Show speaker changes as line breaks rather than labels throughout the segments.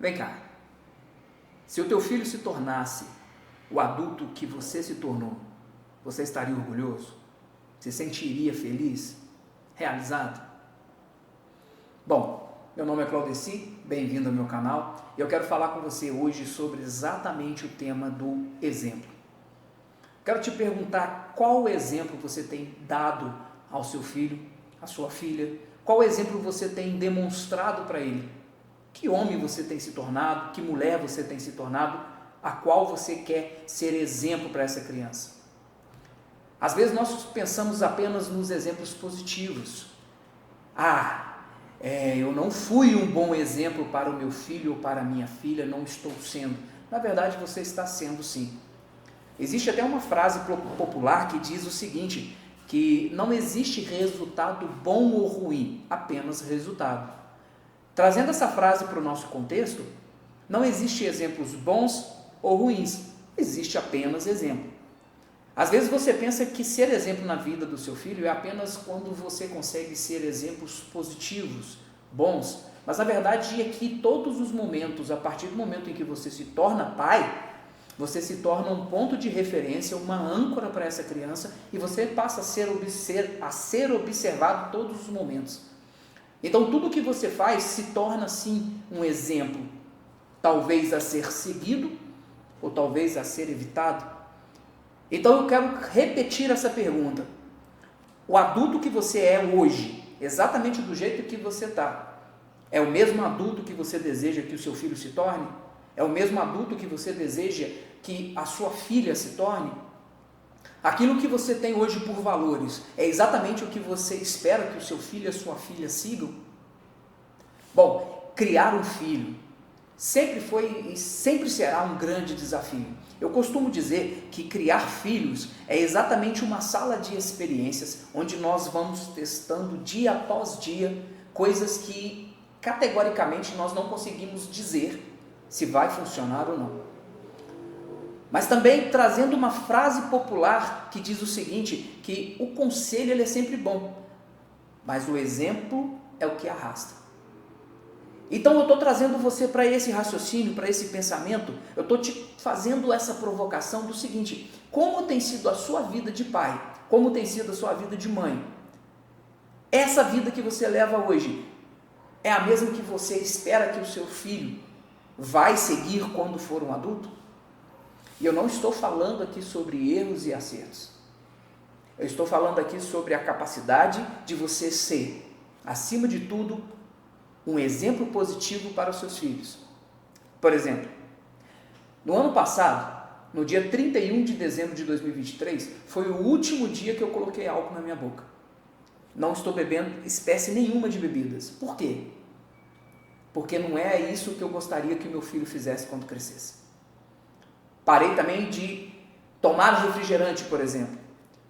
Vem cá, se o teu filho se tornasse o adulto que você se tornou, você estaria orgulhoso? Se sentiria feliz? Realizado? Bom, meu nome é Claudeci, bem-vindo ao meu canal e eu quero falar com você hoje sobre exatamente o tema do exemplo. Quero te perguntar qual exemplo você tem dado ao seu filho, à sua filha, qual exemplo você tem demonstrado para ele? Que homem você tem se tornado, que mulher você tem se tornado, a qual você quer ser exemplo para essa criança. Às vezes nós pensamos apenas nos exemplos positivos. Eu não fui um bom exemplo para o meu filho ou para a minha filha, não estou sendo. Na verdade, você está sendo sim. Existe até uma frase popular que diz o seguinte, que não existe resultado bom ou ruim, apenas resultado. Trazendo essa frase para o nosso contexto, não existe exemplos bons ou ruins, existe apenas exemplo. Às vezes você pensa que ser exemplo na vida do seu filho é apenas quando você consegue ser exemplos positivos, bons, mas na verdade é que todos os momentos, a partir do momento em que você se torna pai, você se torna um ponto de referência, uma âncora para essa criança e você passa a ser observado todos os momentos. Então tudo que você faz se torna sim um exemplo, talvez a ser seguido ou talvez a ser evitado. Então eu quero repetir essa pergunta. O adulto que você é hoje, exatamente do jeito que você está, é o mesmo adulto que você deseja que o seu filho se torne? É o mesmo adulto que você deseja que a sua filha se torne? Aquilo que você tem hoje por valores é exatamente o que você espera que o seu filho e a sua filha sigam? Bom, criar um filho sempre foi e sempre será um grande desafio. Eu costumo dizer que criar filhos é exatamente uma sala de experiências onde nós vamos testando dia após dia coisas que categoricamente nós não conseguimos dizer se vai funcionar ou não. Mas também trazendo uma frase popular que diz o seguinte, que o conselho ele é sempre bom, mas o exemplo é o que arrasta. Então eu estou trazendo você para esse raciocínio, para esse pensamento, eu estou te fazendo essa provocação do seguinte, como tem sido a sua vida de pai, como tem sido a sua vida de mãe? Essa vida que você leva hoje é a mesma que você espera que o seu filho vai seguir quando for um adulto? E eu não estou falando aqui sobre erros e acertos. Eu estou falando aqui sobre a capacidade de você ser, acima de tudo, um exemplo positivo para os seus filhos. Por exemplo, no ano passado, no dia 31 de dezembro de 2023, foi o último dia que eu coloquei álcool na minha boca. Não estou bebendo espécie nenhuma de bebidas. Por quê? Porque não é isso que eu gostaria que o meu filho fizesse quando crescesse. Parei também de tomar refrigerante, por exemplo,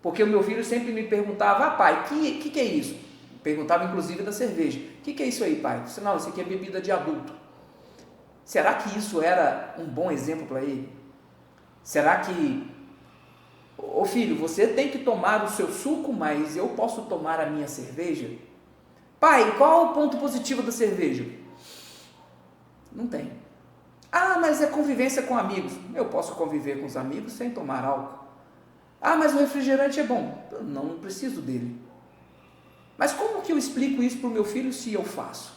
porque o meu filho sempre me perguntava, pai, o que é isso? Perguntava inclusive da cerveja, o que é isso aí, pai? Eu disse, não, isso aqui é bebida de adulto. Será que isso era um bom exemplo para ele? Será que, filho, você tem que tomar o seu suco, mas eu posso tomar a minha cerveja? Pai, qual é o ponto positivo da cerveja? Não tem. Mas é convivência com amigos. Eu posso conviver com os amigos sem tomar álcool. Mas o refrigerante é bom. Eu não preciso dele. Mas como que eu explico isso para o meu filho se eu faço?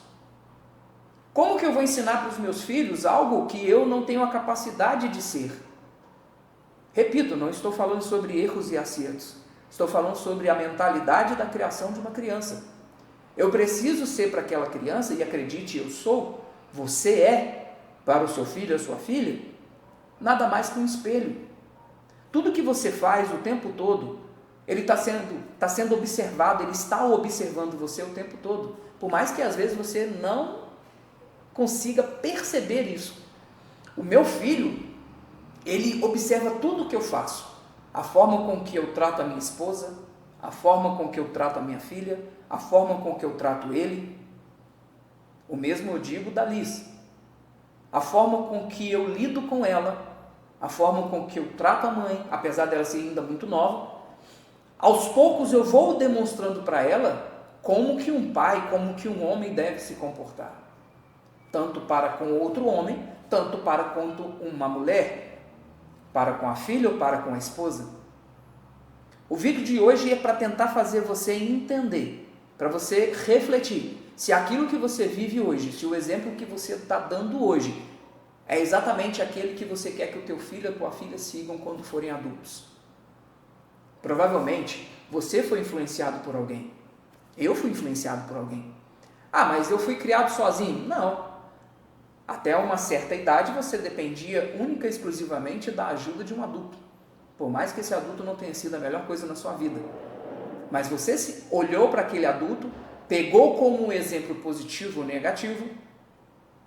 Como que eu vou ensinar para os meus filhos algo que eu não tenho a capacidade de ser? Repito, não estou falando sobre erros e acertos. Estou falando sobre a mentalidade da criação de uma criança. Eu preciso ser para aquela criança, e acredite, eu sou, você é, para o seu filho, a sua filha, nada mais que um espelho. Tudo que você faz o tempo todo, ele está sendo observado, ele está observando você o tempo todo, por mais que às vezes você não consiga perceber isso. O meu filho, ele observa tudo o que eu faço, a forma com que eu trato a minha esposa, a forma com que eu trato a minha filha, a forma com que eu trato ele. O mesmo eu digo da Liz. A forma com que eu lido com ela, a forma com que eu trato a mãe, apesar dela ser ainda muito nova, aos poucos eu vou demonstrando para ela como que um pai, como que um homem deve se comportar. tanto para com outro homem, tanto para quanto uma mulher, para com a filha ou para com a esposa. O vídeo de hoje é para tentar fazer você entender, para você refletir, se aquilo que você vive hoje, se o exemplo que você está dando hoje, é exatamente aquele que você quer que o teu filho ou a tua filha sigam quando forem adultos. Provavelmente, você foi influenciado por alguém. Eu fui influenciado por alguém. Ah, mas eu fui criado sozinho? Não. Até uma certa idade você dependia única e exclusivamente da ajuda de um adulto. Por mais que esse adulto não tenha sido a melhor coisa na sua vida. Mas você olhou para aquele adulto, pegou como um exemplo positivo ou negativo,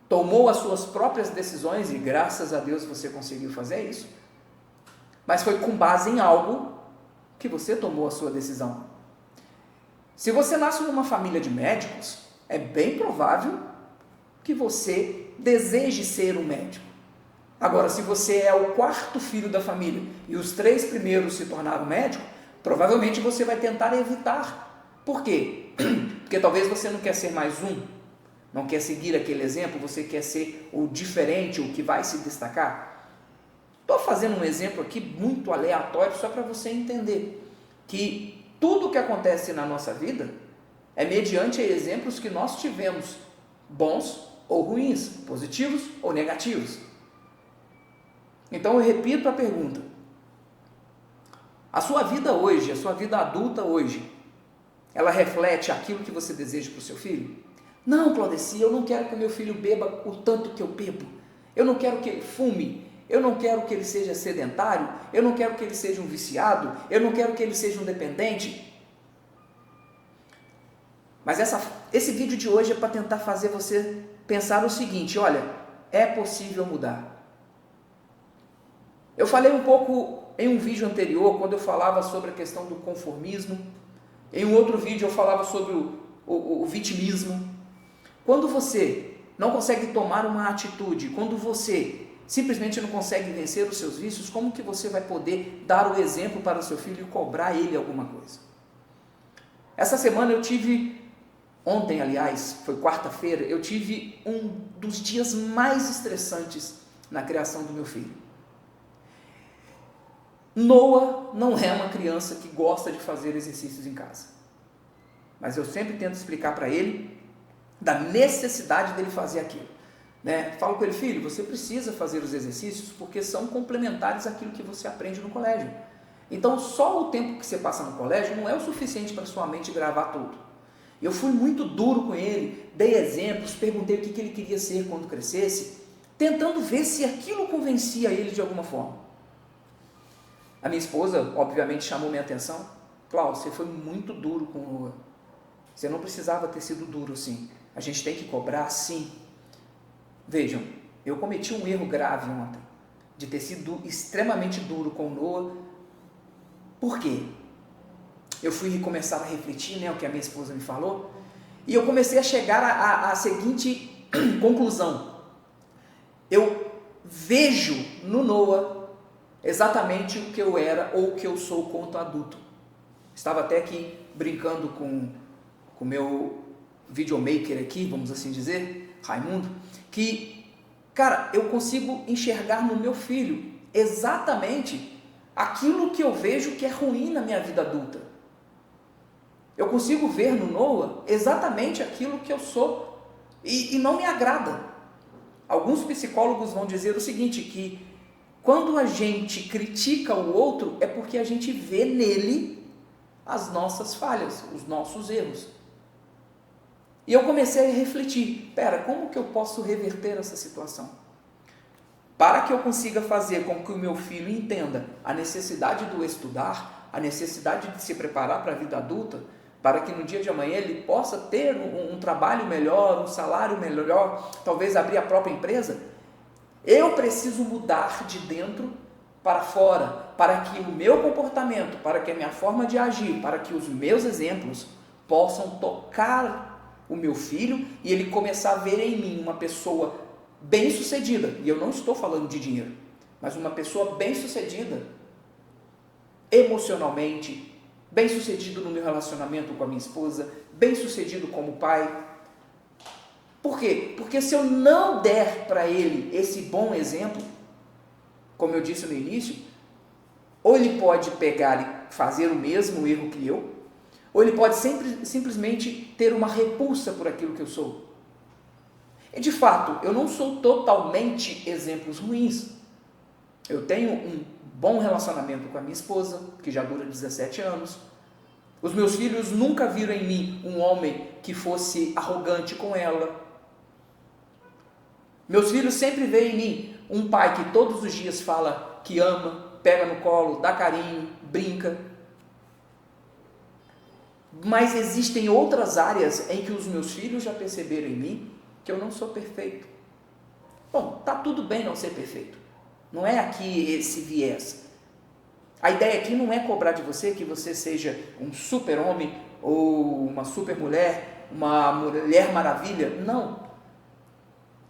tomou as suas próprias decisões e graças a Deus você conseguiu fazer isso. Mas foi com base em algo que você tomou a sua decisão. Se você nasce numa família de médicos, é bem provável que você deseje ser um médico. Agora, se você é o quarto filho da família e os 3 primeiros se tornaram médicos, provavelmente você vai tentar evitar. Por quê? Porque talvez você não quer ser mais um, não quer seguir aquele exemplo, você quer ser o diferente, o que vai se destacar. Estou fazendo um exemplo aqui muito aleatório só para você entender que tudo o que acontece na nossa vida é mediante exemplos que nós tivemos, bons ou ruins, positivos ou negativos. Então eu repito a pergunta: a sua vida hoje, a sua vida adulta hoje, ela reflete aquilo que você deseja para o seu filho? Não, Claudeci, eu não quero que o meu filho beba o tanto que eu bebo, eu não quero que ele fume, eu não quero que ele seja sedentário, eu não quero que ele seja um viciado, eu não quero que ele seja um dependente. Mas esse vídeo de hoje é para tentar fazer você pensar o seguinte: olha, é possível mudar. Eu falei um pouco em um vídeo anterior, quando eu falava sobre a questão do conformismo. Em um outro vídeo eu falava sobre o vitimismo. Quando você não consegue tomar uma atitude, quando você simplesmente não consegue vencer os seus vícios, como que você vai poder dar o exemplo para o seu filho e cobrar ele alguma coisa? Essa semana eu tive, ontem aliás, foi quarta-feira, eu tive um dos dias mais estressantes na criação do meu filho. Noah não é uma criança que gosta de fazer exercícios em casa, mas eu sempre tento explicar para ele da necessidade dele fazer aquilo, né? Falo com ele: filho, você precisa fazer os exercícios porque são complementares àquilo que você aprende no colégio. Então só o tempo que você passa no colégio não é o suficiente para sua mente gravar tudo. Eu fui muito duro com ele, dei exemplos, perguntei o que ele queria ser quando crescesse, tentando ver se aquilo convencia ele de alguma forma. A minha esposa, obviamente, chamou minha atenção. Cláudio, você foi muito duro com o Noah. Você não precisava ter sido duro assim. A gente tem que cobrar sim. Vejam, eu cometi um erro grave ontem, de ter sido extremamente duro com o Noah. Por quê? Eu fui começar a refletir, né, o que a minha esposa me falou, e eu comecei a chegar à seguinte conclusão: eu vejo no Noah exatamente o que eu era ou o que eu sou quanto adulto. Estava até aqui brincando com o meu videomaker aqui, vamos assim dizer, Raimundo, que, cara, eu consigo enxergar no meu filho exatamente aquilo que eu vejo que é ruim na minha vida adulta. Eu consigo ver no Noah exatamente aquilo que eu sou e não me agrada. Alguns psicólogos vão dizer o seguinte, que quando a gente critica o outro é porque a gente vê nele as nossas falhas, os nossos erros. E eu comecei a refletir: como que eu posso reverter essa situação? Para que eu consiga fazer com que o meu filho entenda a necessidade do estudar, a necessidade de se preparar para a vida adulta, para que no dia de amanhã ele possa ter um trabalho melhor, um salário melhor, talvez abrir a própria empresa, eu preciso mudar de dentro para fora, para que o meu comportamento, para que a minha forma de agir, para que os meus exemplos possam tocar o meu filho e ele começar a ver em mim uma pessoa bem-sucedida. E eu não estou falando de dinheiro, mas uma pessoa bem-sucedida emocionalmente, bem-sucedido no meu relacionamento com a minha esposa, bem-sucedido como pai. Por quê? Porque se eu não der para ele esse bom exemplo, como eu disse no início, ou ele pode pegar e fazer o mesmo erro que eu, ou ele pode simplesmente ter uma repulsa por aquilo que eu sou. E de fato, eu não sou totalmente exemplos ruins. Eu tenho um bom relacionamento com a minha esposa, que já dura 17 anos. Os meus filhos nunca viram em mim um homem que fosse arrogante com ela. Meus filhos sempre veem em mim um pai que todos os dias fala que ama, pega no colo, dá carinho, brinca. Mas existem outras áreas em que os meus filhos já perceberam em mim que eu não sou perfeito. Bom, tá tudo bem não ser perfeito. Não é aqui esse viés. A ideia aqui não é cobrar de você que você seja um super homem ou uma super mulher, uma mulher maravilha. Não.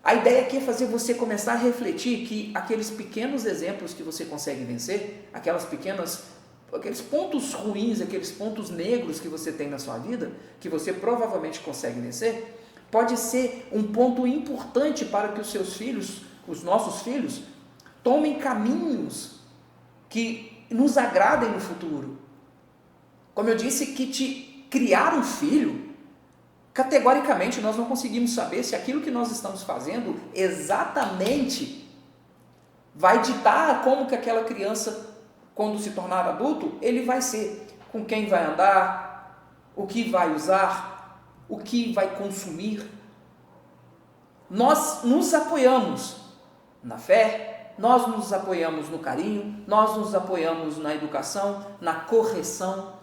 A ideia aqui é fazer você começar a refletir que aqueles pequenos exemplos que você consegue vencer, aqueles pontos ruins, aqueles pontos negros que você tem na sua vida, que você provavelmente consegue vencer, pode ser um ponto importante para que os seus filhos, os nossos filhos, tomem caminhos que nos agradem no futuro. Como eu disse, que te criar um filho, categoricamente nós não conseguimos saber se aquilo que nós estamos fazendo exatamente vai ditar como que aquela criança, quando se tornar adulto, ele vai ser, com quem vai andar, o que vai usar, o que vai consumir. Nós nos apoiamos na fé, nós nos apoiamos no carinho, nós nos apoiamos na educação, na correção,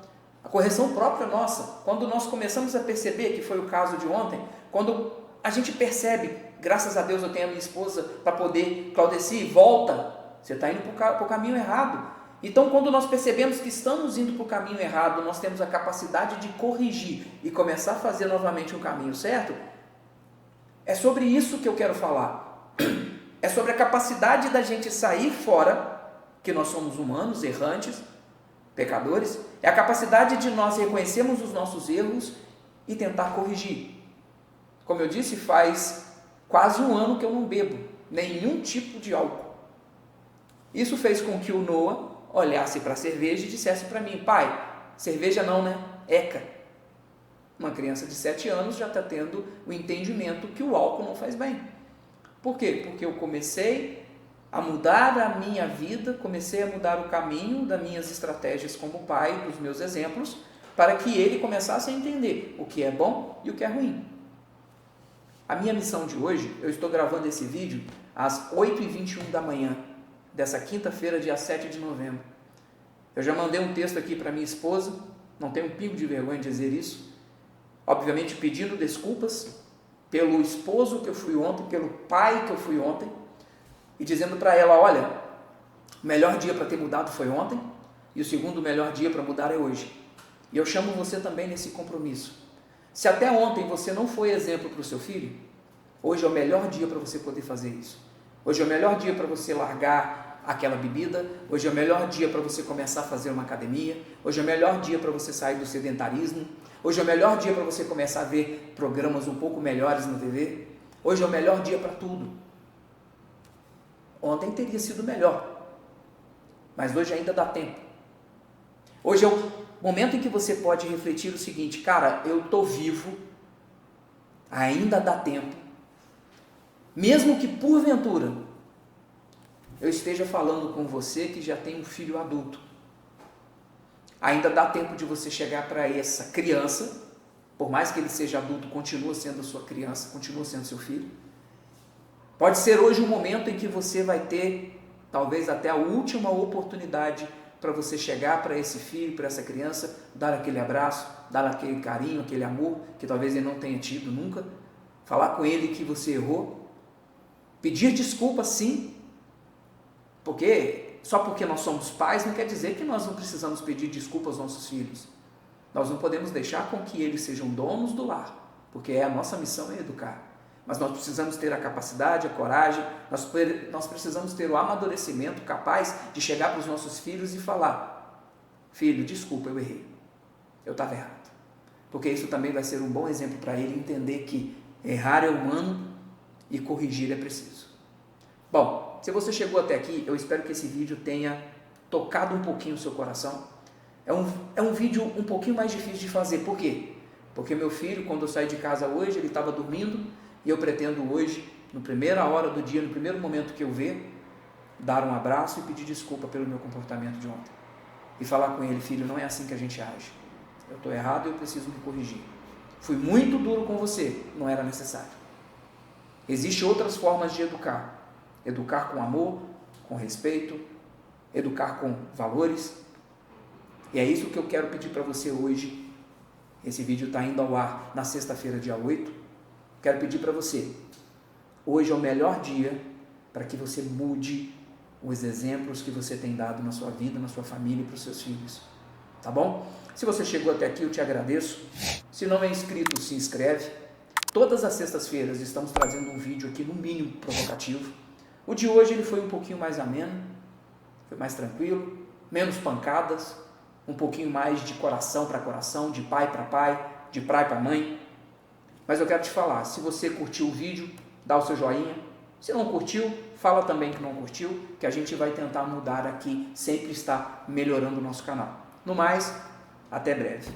a correção própria nossa. Quando nós começamos a perceber, que foi o caso de ontem, quando a gente percebe, graças a Deus eu tenho a minha esposa para poder, Claudeci, volta, você está indo para o caminho errado. Então, quando nós percebemos que estamos indo para o caminho errado, nós temos a capacidade de corrigir e começar a fazer novamente o caminho certo. É sobre isso que eu quero falar. É sobre a capacidade da gente sair fora, que nós somos humanos, errantes, pecadores. É a capacidade de nós reconhecermos os nossos erros e tentar corrigir. Como eu disse, faz quase um ano que eu não bebo nenhum tipo de álcool. Isso fez com que o Noah olhasse para a cerveja e dissesse para mim: pai, cerveja não, né? Eca. Uma criança de 7 anos já está tendo o entendimento que o álcool não faz bem. Por quê? Porque eu comecei a mudar a minha vida, comecei a mudar o caminho das minhas estratégias como pai, dos meus exemplos, para que ele começasse a entender o que é bom e o que é ruim. A minha missão de hoje, eu estou gravando esse vídeo às 8h21 da manhã, dessa quinta-feira, dia 7 de novembro. Eu já mandei um texto aqui para minha esposa, não tenho um pingo de vergonha de dizer isso, obviamente pedindo desculpas pelo esposo que eu fui ontem, pelo pai que eu fui ontem, e dizendo para ela: olha, o melhor dia para ter mudado foi ontem, e o segundo melhor dia para mudar é hoje. E eu chamo você também nesse compromisso. Se até ontem você não foi exemplo para o seu filho, hoje é o melhor dia para você poder fazer isso. Hoje é o melhor dia para você largar aquela bebida, hoje é o melhor dia para você começar a fazer uma academia, hoje é o melhor dia para você sair do sedentarismo, hoje é o melhor dia para você começar a ver programas um pouco melhores na TV, hoje é o melhor dia para tudo. Ontem teria sido melhor, mas hoje ainda dá tempo. Hoje é o momento em que você pode refletir o seguinte: cara, eu estou vivo, ainda dá tempo, mesmo que porventura eu esteja falando com você que já tem um filho adulto, ainda dá tempo de você chegar para essa criança, por mais que ele seja adulto, continua sendo sua criança, continua sendo seu filho. Pode ser hoje um momento em que você vai ter, talvez até a última oportunidade para você chegar para esse filho, para essa criança, dar aquele abraço, dar aquele carinho, aquele amor que talvez ele não tenha tido nunca, falar com ele que você errou, pedir desculpa sim, porque só porque nós somos pais não quer dizer que nós não precisamos pedir desculpa aos nossos filhos. Nós não podemos deixar com que eles sejam donos do lar, porque a nossa missão é educar. Mas nós precisamos ter a capacidade, a coragem, nós precisamos ter o amadurecimento capaz de chegar para os nossos filhos e falar: filho, desculpa, eu errei, eu estava errado. Porque isso também vai ser um bom exemplo para ele entender que Errar é humano e corrigir é preciso. Bom, se você chegou até aqui, eu espero que esse vídeo tenha tocado um pouquinho o seu coração. É um vídeo um pouquinho mais difícil de fazer. Por quê? Porque meu filho, quando eu saí de casa hoje, ele estava dormindo e eu pretendo hoje, na primeira hora do dia, no primeiro momento que eu ver, dar um abraço e pedir desculpa pelo meu comportamento de ontem. E falar com ele: filho, não é assim que a gente age. Eu estou errado e eu preciso me corrigir. Fui muito duro com você, não era necessário. Existem outras formas de educar. Educar com amor, com respeito, educar com valores. E é isso que eu quero pedir para você hoje. Esse vídeo está indo ao ar na sexta-feira, dia 8. Quero pedir para você, hoje é o melhor dia para que você mude os exemplos que você tem dado na sua vida, na sua família e para os seus filhos. Tá bom? Se você chegou até aqui, eu te agradeço. Se não é inscrito, se inscreve. Todas as sextas-feiras estamos trazendo um vídeo aqui, no mínimo, provocativo. O de hoje ele foi um pouquinho mais ameno, foi mais tranquilo, menos pancadas, um pouquinho mais de coração para coração, de pai para pai, de pai para mãe. Mas eu quero te falar, se você curtiu o vídeo, dá o seu joinha. Se não curtiu, fala também que não curtiu, que a gente vai tentar mudar aqui, sempre estar melhorando o nosso canal. No mais, até breve.